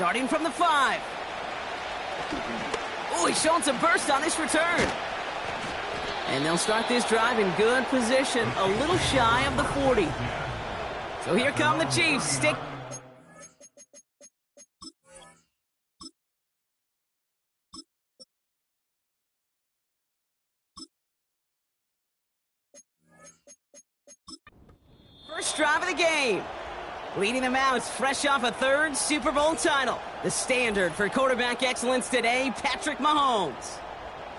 Starting from the 5. Oh, he's showing some burst on this return. And they'll start this drive in good position, a little shy of the 40. So here come the Chiefs. Stick. First drive of the game. Leading them out, fresh off a third Super Bowl title. The standard for quarterback excellence today, Patrick Mahomes.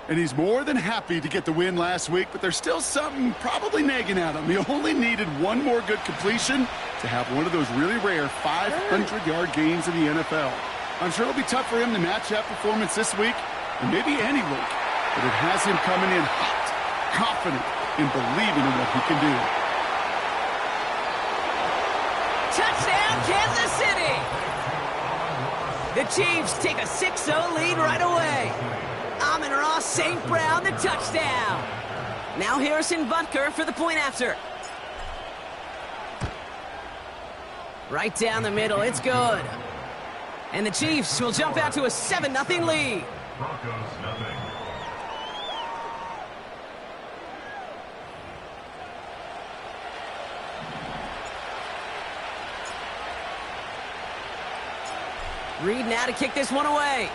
And he's more than happy to get the win last week, but there's still something probably nagging at him. He only needed one more good completion to have one of those really rare 500-yard games in the NFL. I'm sure it'll be tough for him to match that performance this week, and maybe any week, but it has him coming in hot, confident, and believing in what he can do. Touchdown, Kansas City! The Chiefs take a 6-0 lead right away. Amon-Ra St. Brown, the touchdown. Now Harrison Butker for the point after. Right down the middle, it's good. And the Chiefs will jump out to a 7-0 lead. Broncos, nothing. Reed now to kick this one away.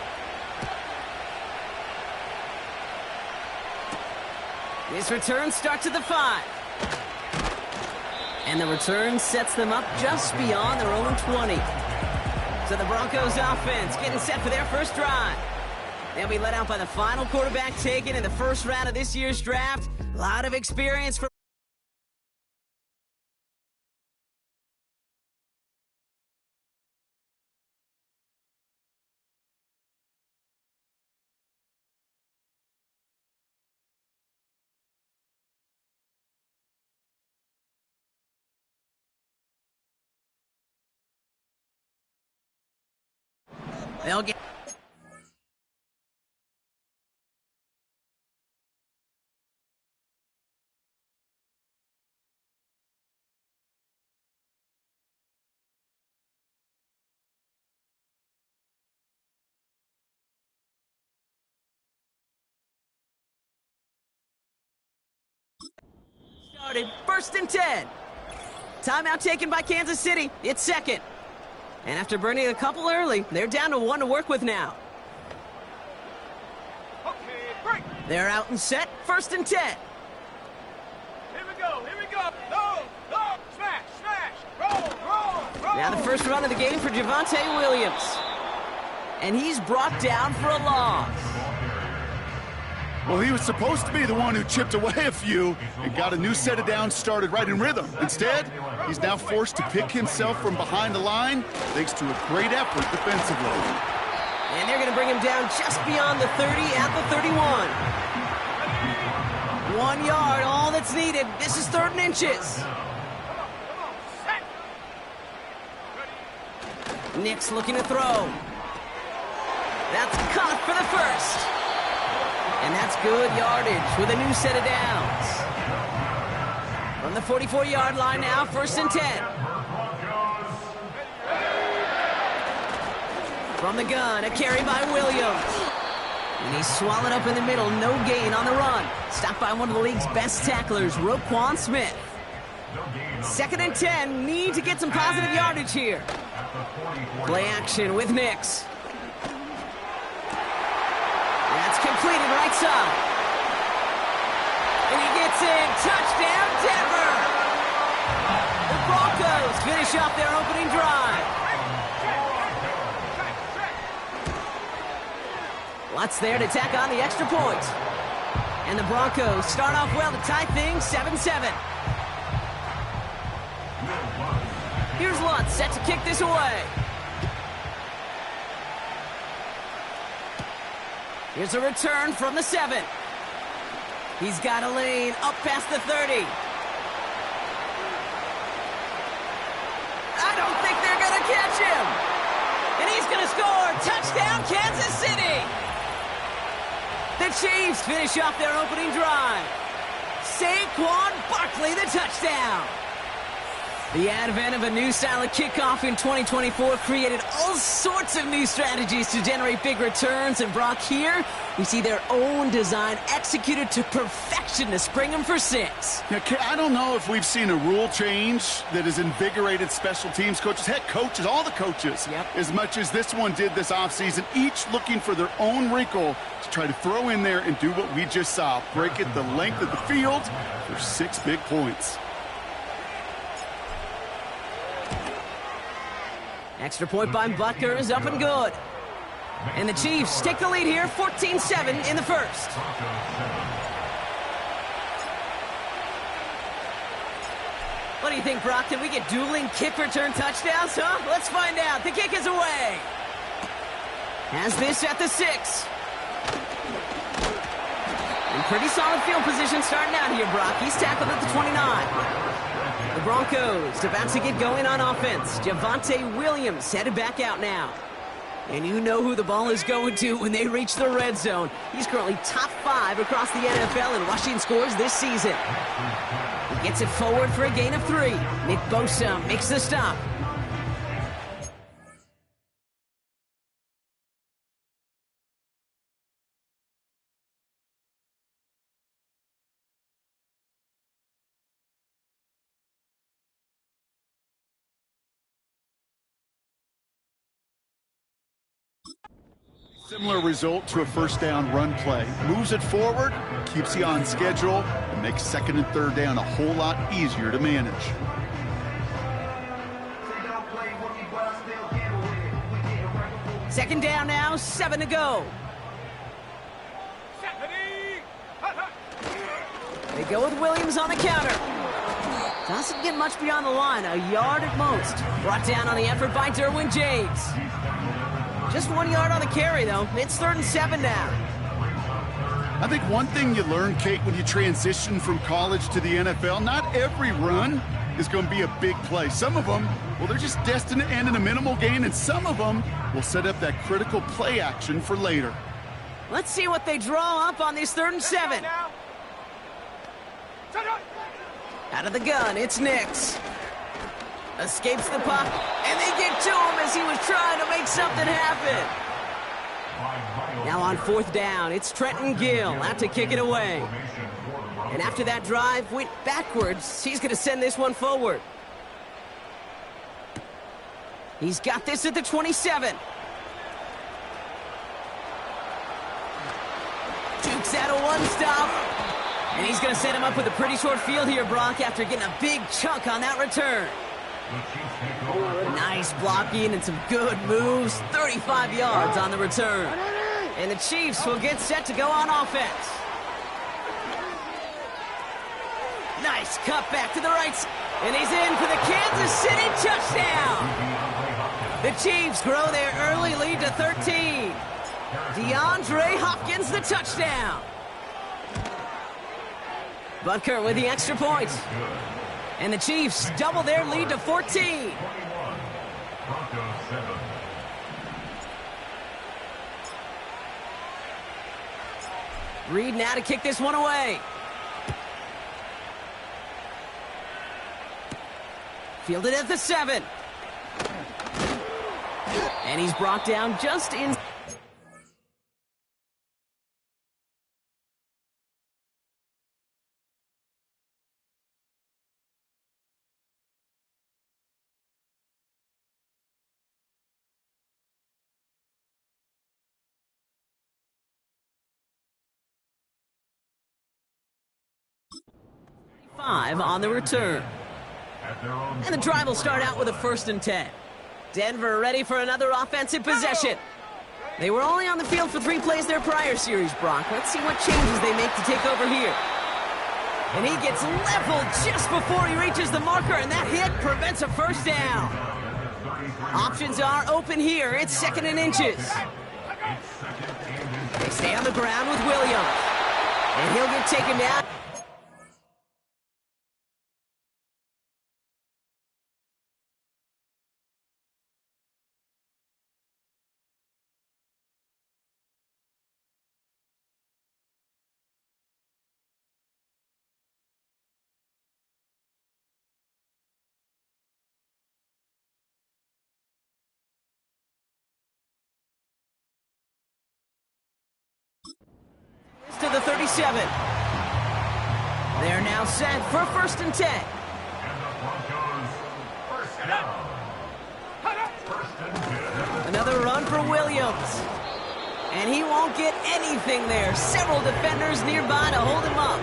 This return starts at the 5. And the return sets them up just beyond their own 20. So the Broncos offense getting set for their first drive. They'll be led out by the final quarterback taken in the first round of this year's draft. A lot of experience for they'll get started. First and 10. Timeout taken by Kansas City. It's second. And after burning a couple early, they're down to 1 to work with now. They're out and set. First and 10. Here we go. No, smash, roll. Now the first run of the game for Javonte Williams. And he's brought down for a loss. Well, he was supposed to be the one who chipped away a few and got a new set of downs started right in rhythm. Instead, he's now forced to pick himself from behind the line thanks to a great effort defensively. And they're going to bring him down just beyond the 30 at the 31. 1 yard, all that's needed. This is 3rd and inches. Nick's looking to throw. That's caught for the first. And that's good yardage with a new set of downs. From the 44-yard line now, 1st and 10. From the gun, a carry by Williams. And he's swallowed up in the middle, no gain on the run. Stopped by one of the league's best tacklers, Roquan Smith. 2nd and 10, need to get some positive yardage here. Play action with Nix. That's completed right side. And he gets in. Touchdown, Denver. The Broncos finish off their opening drive. Lots there to tack on the extra point. And the Broncos start off well to tie things 7-7. Here's Lutz set to kick this away. Here's a return from the 7. He's got a lane up past the 30. I don't think they're going to catch him. And he's going to score. Touchdown, Kansas City. The Chiefs finish off their opening drive. Saquon Barkley, the touchdown. The advent of a new style of kickoff in 2024 created all sorts of new strategies to generate big returns. And Brock, here we see their own design executed to perfection to spring them for 6. Now, I don't know if we've seen a rule change that has invigorated special teams coaches, head coaches, all the coaches, as much as this one did this offseason, each looking for their own wrinkle to try to throw in there and do what we just saw, break it the length of the field for 6 big points. Extra point by Butker is up and good. And the Chiefs take the lead here, 14-7 in the first. What do you think, Brock? Can we get dueling kick return touchdowns, huh? Let's find out. The kick is away. Has this at the 6. In pretty solid field position starting out here, Brock. He's tackled at the 29. The Broncos about to get going on offense. Javonte Williams headed back out now. And you know who the ball is going to when they reach the red zone. He's currently top 5 across the NFL in rushing scores this season. He gets it forward for a gain of 3. Nick Bosa makes the stop. Similar result to a first down run play. Moves it forward, keeps you on schedule, and makes 2nd and 3rd down a whole lot easier to manage. Second down now, 7 to go. They go with Williams on the counter. Doesn't get much beyond the line, a yard at most. Brought down on the effort by Derwin James. Just 1 yard on the carry, though. It's 3rd and 7 now. I think one thing you learn, Kate, when you transition from college to the NFL, not every run is going to be a big play. Some of them, well, they're just destined to end in a minimal gain, and some of them will set up that critical play action for later. Let's see what they draw up on these 3rd and 7. Out of the gun, it's Nix. Escapes the puck, and they get to him as he was trying to make something happen. Now on 4th down, it's Trenton Gill out to kick it away. And after that drive went backwards, he's going to send this one forward. He's got this at the 27. Dukes out a one-stop. And he's going to set him up with a pretty short field here, Brock, after getting a big chunk on that return. Nice blocking and some good moves. 35 yards on the return. And the Chiefs will get set to go on offense. Nice cut back to the right side. And he's in for the Kansas City touchdown. The Chiefs grow their early lead to 13. DeAndre Hopkins the touchdown. Butker with the extra point. And the Chiefs double their lead to 14. Reed now to kick this one away. Fielded at the 7. And he's brought down just in. On the return. And the drive will start out with a 1st and 10. Denver ready for another offensive possession. They were only on the field for 3 plays their prior series, Brock. Let's see what changes they make to take over here. And he gets leveled just before he reaches the marker, and that hit prevents a 1st down. Options are open here. It's 2nd and inches. They stay on the ground with Williams. And he'll get taken down. the 37. They're now set for 1st and 10. Another run for Williams. And he won't get anything there. Several defenders nearby to hold him up.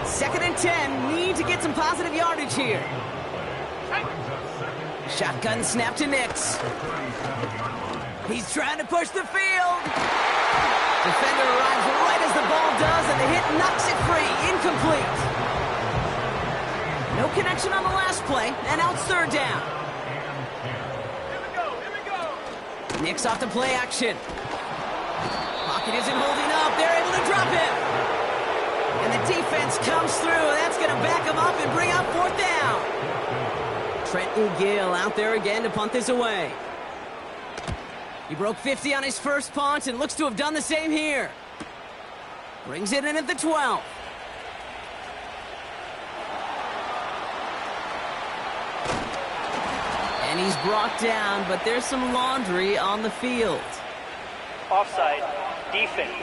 2nd and 10. Need to get some positive yardage here. Shotgun snap to Nix. He's trying to push the field. Defender arrives right as the ball does, and the hit knocks it free. Incomplete. No connection on the last play, and now it's 3rd down. Here we go. Nix off the play action. Pocket isn't holding up. They're able to drop him. And the defense comes through. That's going to back him up and bring up 4th down. Trenton Gill out there again to punt this away. He broke 50 on his first punt and looks to have done the same here. Brings it in at the 12. And he's brought down, but there's some laundry on the field. Offside, defense.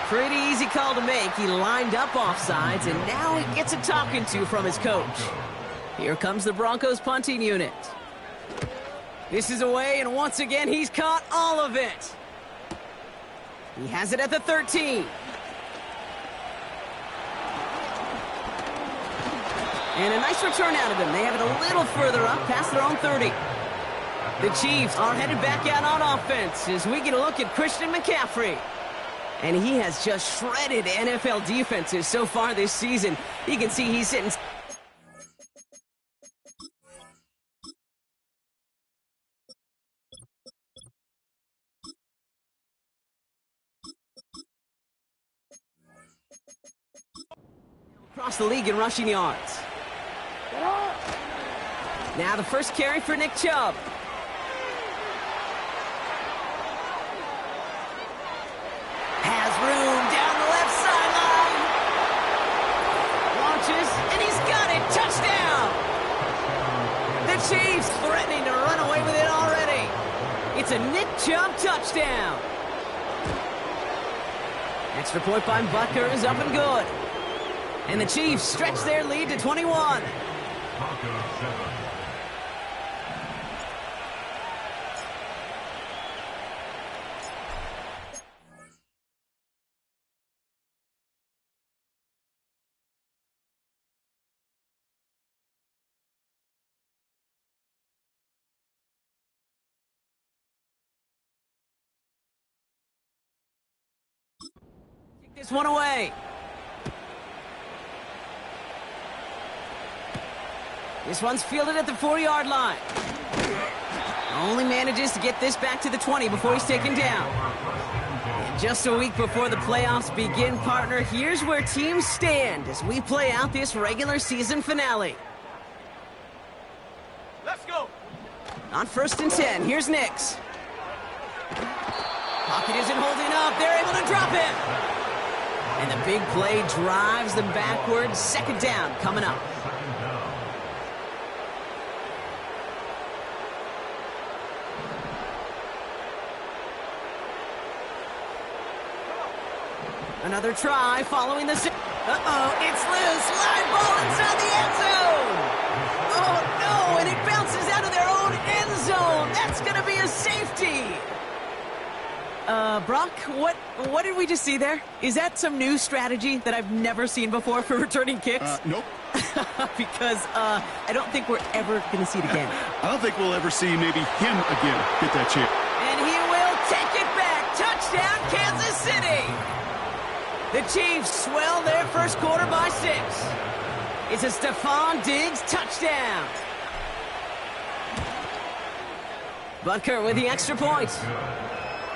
Pretty easy call to make. He lined up offsides, and now he gets a talking to from his coach. Here comes the Broncos punting unit. This is away, and once again, he's caught all of it. He has it at the 13. And a nice return out of him. They have it a little further up, past their own 30. The Chiefs are headed back out on offense as we get a look at Christian McCaffrey. And he has just shredded NFL defenses so far this season. You can see he's sitting... across the league in rushing yards. Now the first carry for Nick Chubb. Has room down the left sideline. Launches, and he's got it. Touchdown! The Chiefs threatening to run away with it already. It's a Nick Chubb touchdown. Extra point by Butker is up and good. And the Chiefs stretch their lead to 21. Take this one away. This one's fielded at the 4-yard line. Only manages to get this back to the 20 before he's taken down. And just a week before the playoffs begin, partner, here's where teams stand as we play out this regular season finale. Let's go. On 1st and 10, here's Nix. Pocket isn't holding up. They're able to drop him. And the big play drives them backwards. 2nd down coming up. Another try following the... Uh-oh, it's loose. Live ball inside the end zone. Oh, no, and it bounces out of their own end zone. That's going to be a safety. Brock, what did we just see there? Is that some new strategy that I've never seen before for returning kicks? Nope. Because I don't think we're ever going to see it again. I don't think we'll ever see maybe him again get that chance. And he will take it back. Touchdown, Kansas City. The Chiefs swell their first quarter by 6. It's a Stephon Diggs touchdown. Butker with the extra point.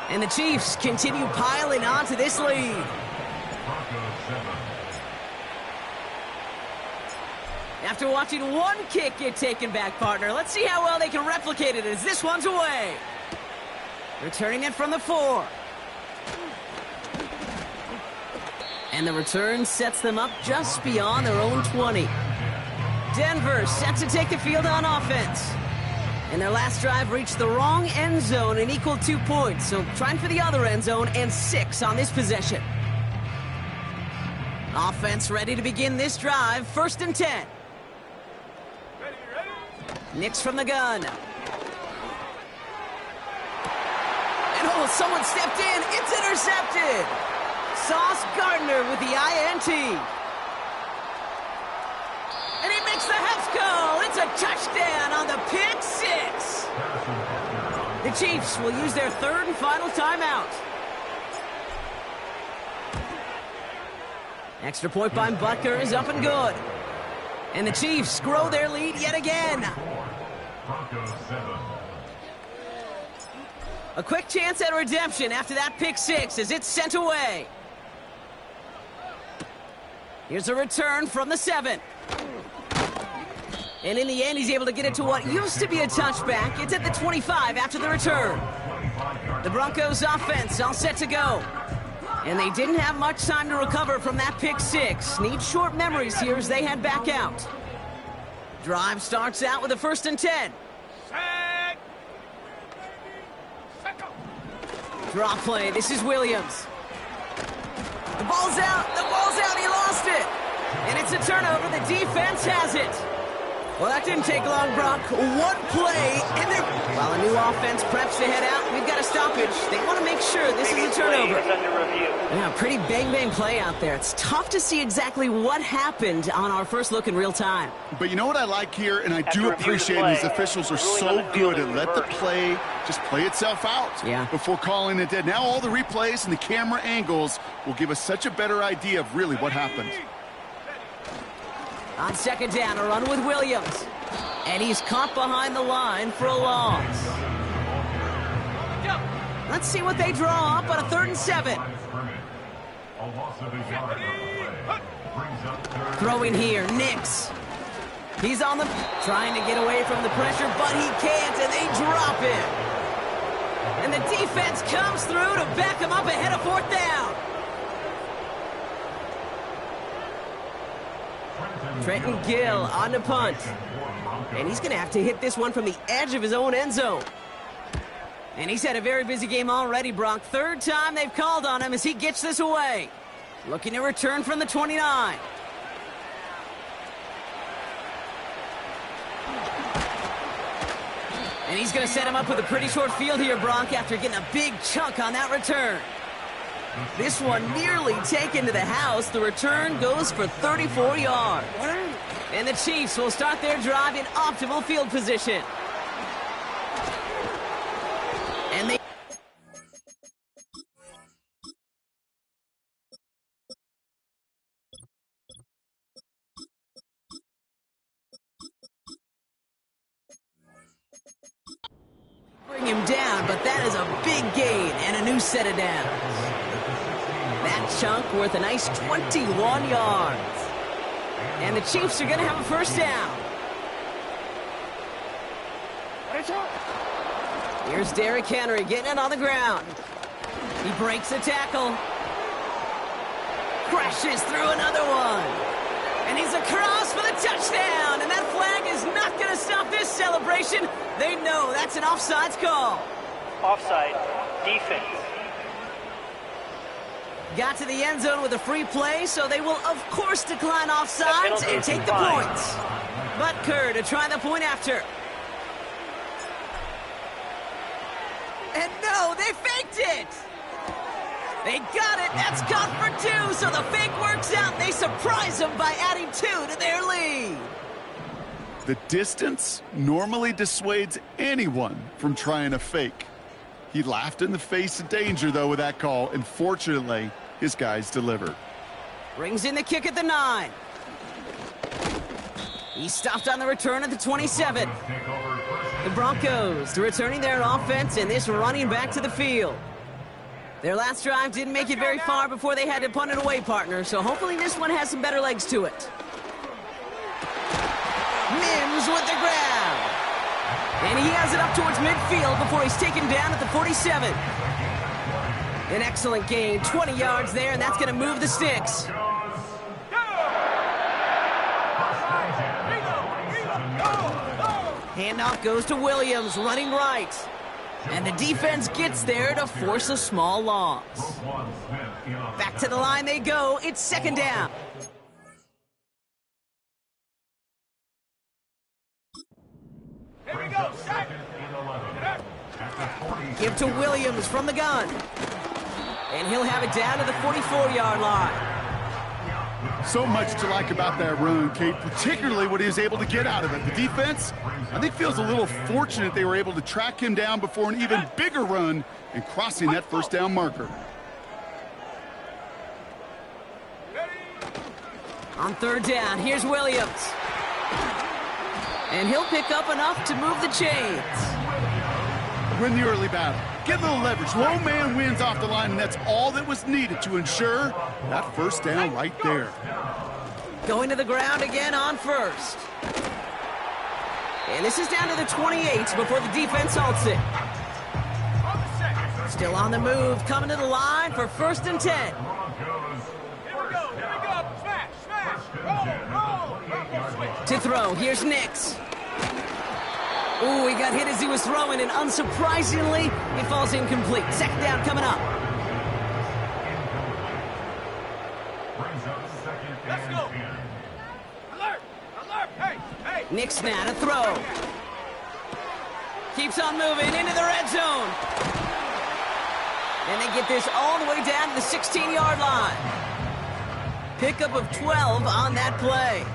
And the Chiefs continue piling on to this lead. After watching one kick get taken back, partner, let's see how well they can replicate it as this one's away. Returning it from the 4. And the return sets them up just beyond their own 20. Denver set to take the field on offense. And their last drive reached the wrong end zone and equaled 2 points. So trying for the other end zone and 6 on this possession. Offense ready to begin this drive. 1st and 10. Nix from the gun. And oh, someone stepped in. It's intercepted. Sauce Gardner with the INT. And he makes the house call. It's a touchdown on the pick 6. The Chiefs will use their 3rd and final timeout. Extra point by Butker is up and good. And the Chiefs grow their lead yet again. A quick chance at redemption after that pick 6 as it's sent away. Here's a return from the 7. And in the end, he's able to get it to what used to be a touchback. It's at the 25 after the return. The Broncos offense all set to go. And they didn't have much time to recover from that pick 6. Need short memories here as they head back out. Drive starts out with a 1st and 10. Draw play. This is Williams. The ball's out. The ball's out. He lost it. And it's a turnover. The defense has it. Well, that didn't take long, Brock. One play, and they're... While a new offense preps to head out, we've got a stoppage. They want to make sure this is a turnover. Yeah, pretty bang-bang play out there. It's tough to see exactly what happened on our first look in real time. But you know what I like here, and I do appreciate these officials are so good at let the play just play itself out before calling it dead. Now all the replays and the camera angles will give us such a better idea of really what happened. On 2nd down, a run with Williams. And he's caught behind the line for a loss. Let's see what they draw up on a 3rd and 7. Throwing here, Nix. He's on the... trying to get away from the pressure, but he can't, and they drop it. And the defense comes through to back him up ahead of 4th down. Trenton Gill on the punt. And he's going to have to hit this one from the edge of his own end zone. And he's had a very busy game already, Brock. 3rd time they've called on him as he gets this away. Looking to return from the 29. And he's going to set him up with a pretty short field here, Brock, after getting a big chunk on that return. This one nearly taken to the house. The return goes for 34 yards. And the Chiefs will start their drive in optimal field position. And they... bring him down, but that is a big gain and a new set of downs. That chunk worth a nice 21 yards. And the Chiefs are going to have a 1st down. Here's Derrick Henry getting it on the ground. He breaks a tackle. Crashes through another one. And he's across for the touchdown. And that flag is not going to stop this celebration. They know that's an offsides call. Offside. Defense. Got to the end zone with a free play, so they will, of course, decline offsides and take the points. Butker to try the point after. And no, they faked it. They got it. That's caught for 2, so the fake works out. They surprise them by adding 2 to their lead. The distance normally dissuades anyone from trying a fake. He laughed in the face of danger, though, with that call, and fortunately, his guys delivered. Brings in the kick at the 9. He stopped on the return at the 27. The Broncos returning their offense and this running back to the field. Their last drive didn't make it very far before they had to punt it away, partner, so hopefully this one has some better legs to it. Mims with the grab. And he has it up towards midfield before he's taken down at the 47. An excellent gain, 20 yards there, and that's going to move the sticks. Handoff goes to Williams, running right. And the defense gets there to force a small loss. Back to the line they go. It's second down. Here we go. Set. Give to Williams from the gun. And he'll have it down to the 44-yard line. So much to like about that run, Kate, particularly what he was able to get out of it. The defense, I think, feels a little fortunate they were able to track him down before an even bigger run and crossing that first down marker. On third down, here's Williams. And he'll pick up enough to move the chains. Win the early battle. Get a little leverage. Low man wins off the line, and that's all that was needed to ensure that first down right there. Going to the ground again on first. And this is down to the 28 before the defense halts it. Still on the move, coming to the line for first and 10. Here we go. Smash, smash. Roll. Switch. To throw, here's Nix. Ooh, he got hit as he was throwing, and unsurprisingly, it falls incomplete. Second down coming up. Let's go. Alert. Hey. Nix now to throw. Keeps on moving into the red zone. And they get this all the way down to the 16-yard line. Pickup of 12 on that play.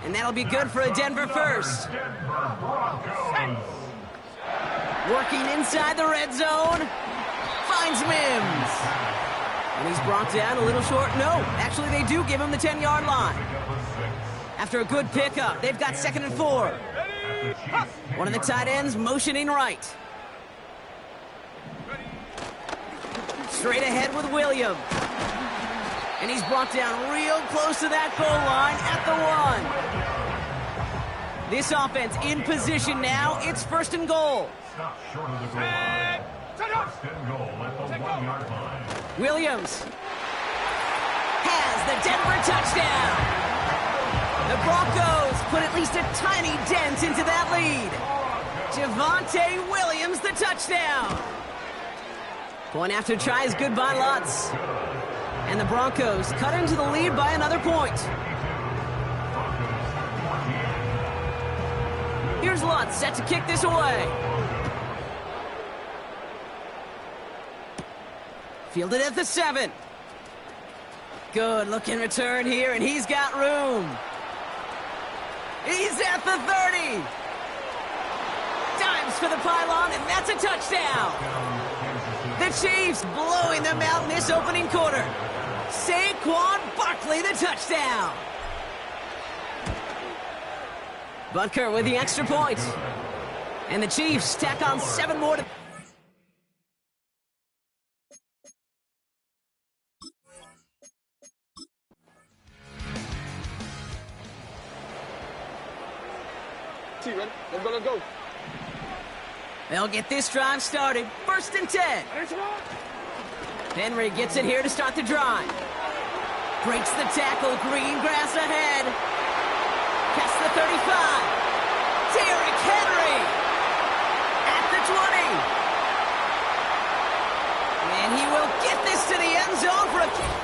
And that'll be good for a Denver first. Working inside the red zone. Finds Mims. And he's brought down a little short. No, actually they do give him the 10-yard line. After a good pickup, they've got second and 4. One of the tight ends motioning right. Straight ahead with Williams. And he's brought down real close to that goal line at the 1. This offense in position now. It's first and goal. Williams has the Denver touchdown. The Broncos put at least a tiny dent into that lead. Javonte Williams, the touchdown. Point after try is good by Lutz. And the Broncos cut into the lead by another point. Here's Lutz set to kick this away. Fielded at the 7. Good looking return here, and he's got room. He's at the 30. Dives for the pylon, and that's a touchdown. The Chiefs blowing them out in this opening quarter. Saquon Barkley, the touchdown. Butker with the extra point. And the Chiefs tack on 7 more to... Ready? Let's go. They'll get this drive started. First and 10. Henry gets it here to start the drive. Breaks the tackle. Green grass ahead. Past the 35. Derrick Henry at the 20. And he will get this to the end zone for a kick.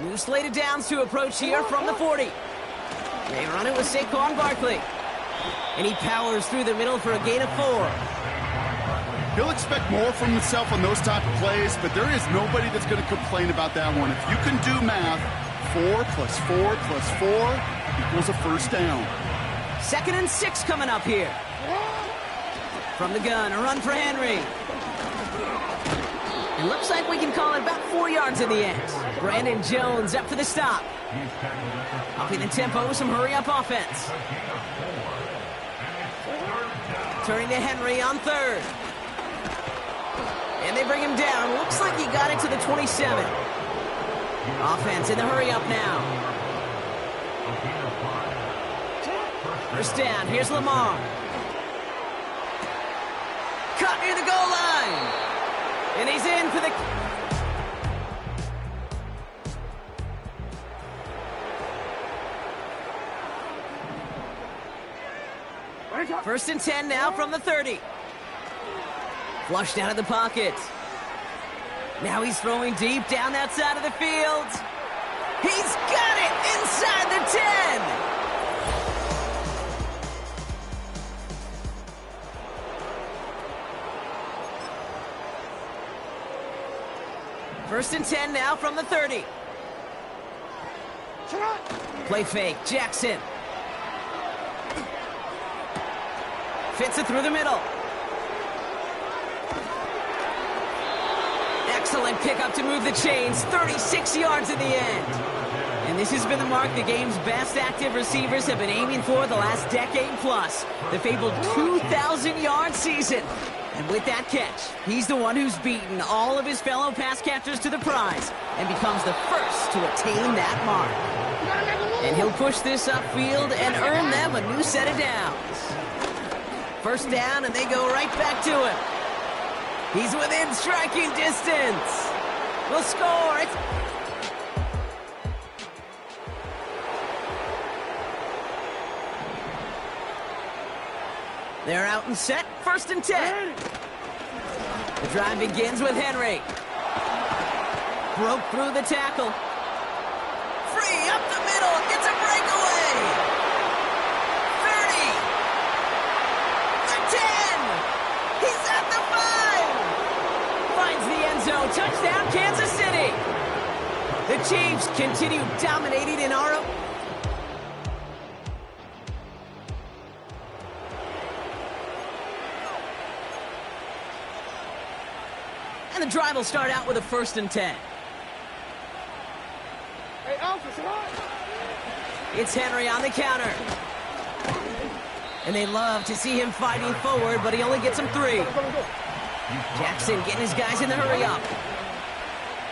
New slate of downs to approach here from the 40. They run it with Saquon Barkley. And he powers through the middle for a gain of 4. He'll expect more from himself on those type of plays, but there is nobody that's going to complain about that one. If you can do math, 4 plus 4 plus 4 equals a first down. Second and 6 coming up here. From the gun, a run for Henry. It looks like we can call it about 4 yards in the end. Brandon Jones up for the stop. Upping the tempo with some hurry-up offense. Turning to Henry on third. And they bring him down. Looks like he got it to the 27. Offense in the hurry-up now. First down. Here's Lamar. Cut near the goal line. And he's in for the... First and 10 now from the 30. Flushed out of the pocket. Now he's throwing deep down that side of the field. He's got it inside the 10. First and 10 now from the 30. Play fake, Jackson. Fits it through the middle. Excellent pickup to move the chains. 36 yards in the end. And this has been the mark the game's best active receivers have been aiming for the last decade plus. The fabled 2,000-yard season. And with that catch, he's the one who's beaten all of his fellow pass catchers to the prize and becomes the first to attain that mark. And he'll push this upfield and earn them a new set of downs. First down, and they go right back to him. He's within striking distance. We'll score. They're out and set. First and 10. The drive begins with Henry. Broke through the tackle. Free up the middle. Gets a breakaway. 30. The 10. He's at the 5. Finds the end zone. Touchdown, Kansas City. The Chiefs continue dominating in our... And the drive will start out with a first and 10. Hey, Alpha, It's Henry on the counter. And they love to see him fighting forward, but he only gets him 3. Jackson getting his guys in the hurry up.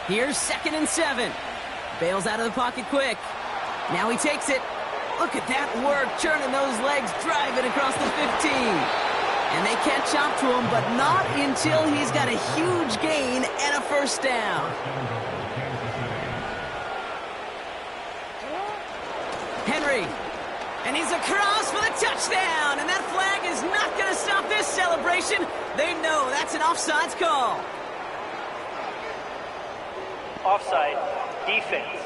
Here's second and 7. Bails out of the pocket quick. Now he takes it. Look at that work, churning those legs, driving across the 15. And they catch up to him, but not until he's got a huge gain and a first down. Henry, and he's across for the touchdown, and that flag is not going to stop this celebration. They know that's an offsides call. Offside. Defense.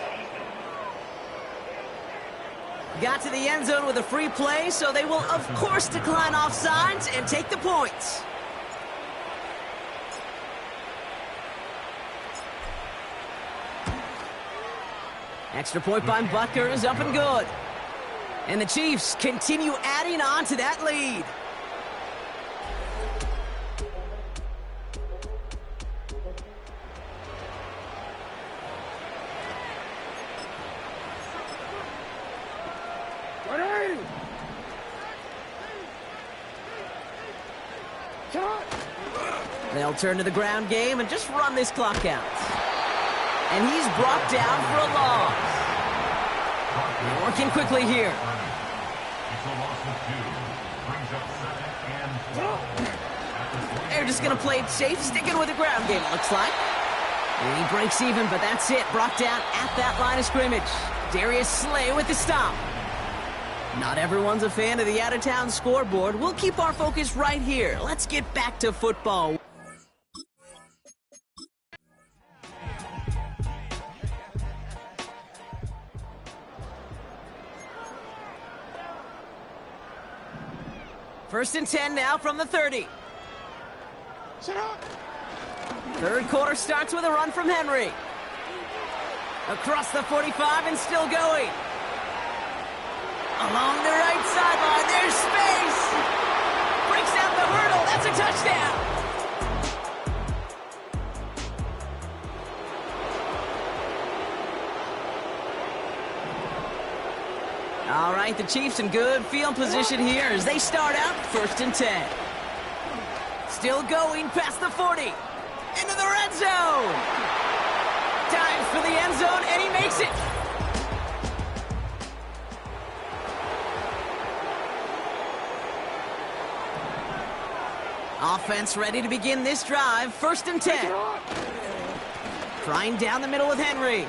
Got to the end zone with a free play, so they will, of course, decline offsides and take the points. Extra point by Butker is up and good. And the Chiefs continue adding on to that lead. They'll turn to the ground game and just run this clock out. And he's brought down for a loss. They're working quickly here. They're just going to play it safe, sticking with the ground game, it looks like. And he breaks even, but that's it. Brought down at that line of scrimmage. Darius Slay with the stop. Not everyone's a fan of the out-of-town scoreboard. We'll keep our focus right here. Let's get back to football. First and 10 now from the 30. Third quarter starts with a run from Henry. Across the 45 and still going. Along the right sideline, there's space. Breaks out the hurdle, that's a touchdown. All right, the Chiefs in good field position here as they start out first and 10. Still going past the 40. Into the red zone. Dives for the end zone, and he makes it. Offense ready to begin this drive. First and 10. Trying down the middle with Henry.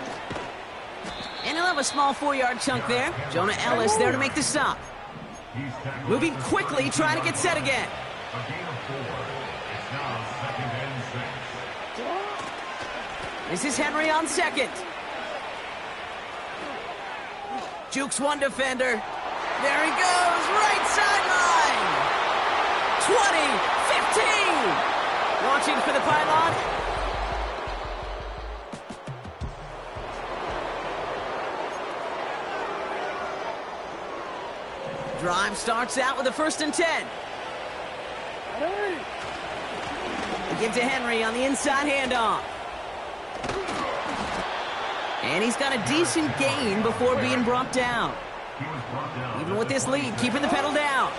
And he'll have a small 4-yard chunk there. Jonah Ellis there to make the stop. Moving quickly, trying to get set again. A gain of 4. It's now 2nd and 6. This is Henry on second. Jukes one defender. There he goes, right sideline. 20, 15. Launching for the pylon. Drive starts out with a 1st and 10. They give to Henry on the inside handoff. And he's got a decent gain before being brought down. Even with this lead, keeping the pedal down.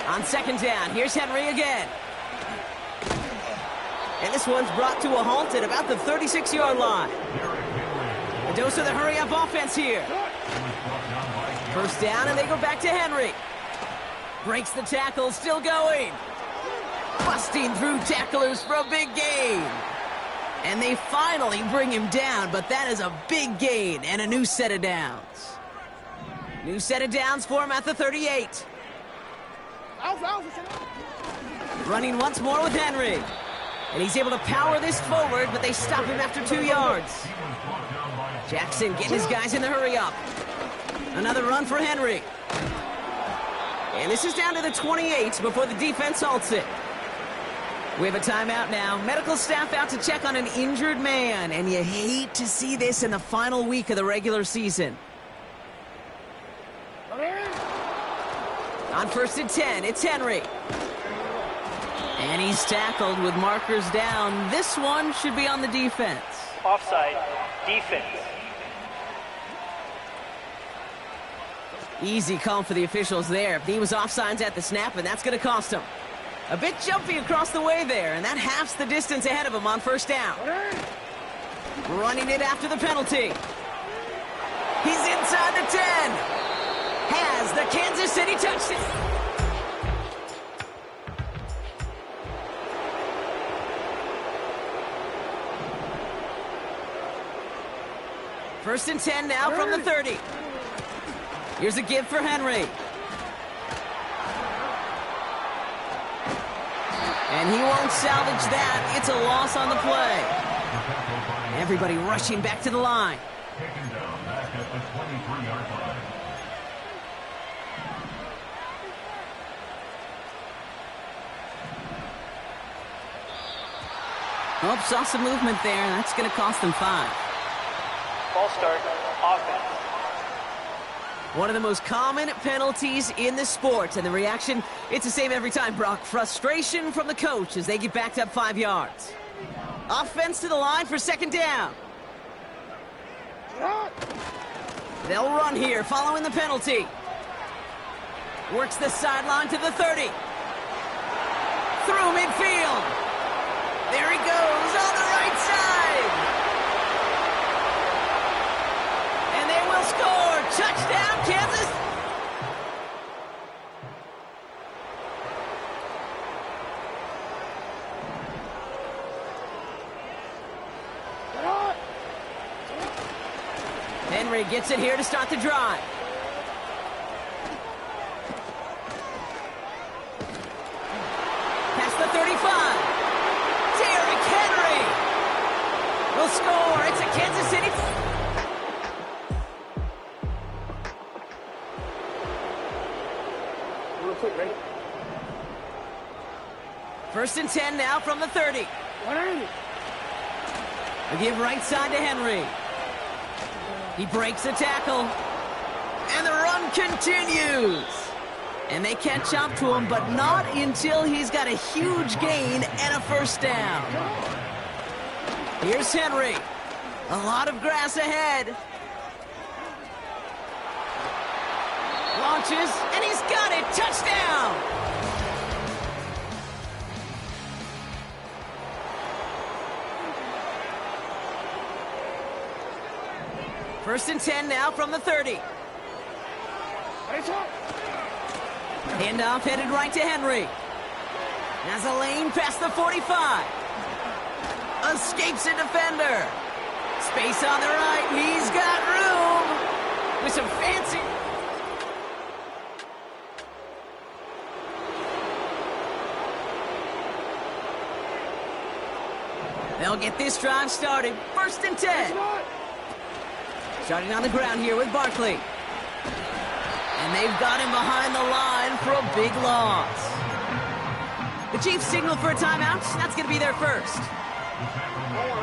On 2nd down, here's Henry again. And this one's brought to a halt at about the 36-yard line. A dose of the hurry-up offense here. 1st down, and they go back to Henry. Breaks the tackle, still going. Busting through tacklers for a big gain. And they finally bring him down, but that is a big gain and a new set of downs. New set of downs for him at the 38. Running once more with Henry. And he's able to power this forward, but they stop him after 2 yards. Jackson getting his guys in the hurry-up. Another run for Henry. And this is down to the 28 before the defense halts it. We have a timeout now. Medical staff out to check on an injured man, and you hate to see this in the final week of the regular season. On 1st and 10, it's Henry. And he's tackled with markers down. This one should be on the defense. Offside, defense. Easy call for the officials there. He was offsides at the snap, and that's going to cost him. A bit jumpy across the way there, and that halves the distance ahead of him on 1st down. Running it after the penalty. He's inside the 10. Has the Kansas City touchdown. First and 10 now from the 30. Here's a give for Henry. And he won't salvage that. It's a loss on the play. Everybody rushing back to the line. Taken down back at the 23-yard line. Oh, saw some movement there. That's going to cost them 5. Ball start, offense. One of the most common penalties in the sport, and the reaction, it's the same every time, Brock. Frustration from the coach as they get backed up 5 yards. Offense to the line for 2nd down. They'll run here following the penalty. Works the sideline to the 30. Through midfield. There he goes on the right side. And they will score. Touchdown, Kansas. Henry gets it here to start the drive. Past the 35. Derrick Henry will score. It's a Kansas City. Real quick, right? 1st and 10 now from the 30. A give right side to Henry. He breaks a tackle. And the run continues. And they catch up to him, but not until he's got a huge gain and a 1st down. Here's Henry. A lot of grass ahead. Launches, and he's got it. Touchdown! First and 10 now from the 30. Handoff headed right to Henry. Has a lane past the 45. Escapes a defender. Space on the right. He's got room with some fancy. They'll get this drive started. 1st and 10. Starting on the ground here with Barkley. And they've got him behind the line for a big loss. The Chiefs signal for a timeout. That's going to be their first.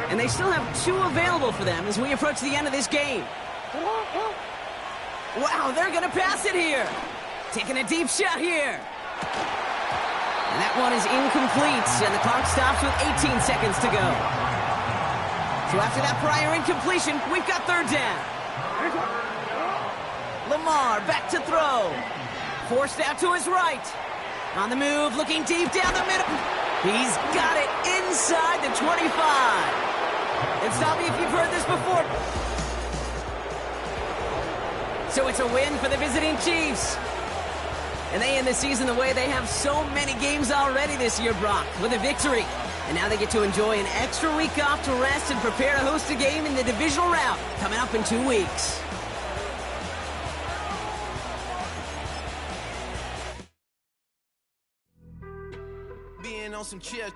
And they still have 2 available for them as we approach the end of this game. Wow, they're going to pass it here. Taking a deep shot here. And that one is incomplete, and the clock stops with 18 seconds to go. So after that prior incompletion, we've got 3rd down. Lamar back to throw. Forced out to his right. On the move, looking deep down the middle. He's got it inside the 25. And stop me if you've heard this before. So it's a win for the visiting Chiefs. And they end the season the way they have so many games already this year, Brock, with a victory. And now they get to enjoy an extra week off to rest and prepare to host a game in the divisional round coming up in 2 weeks. Being on some chill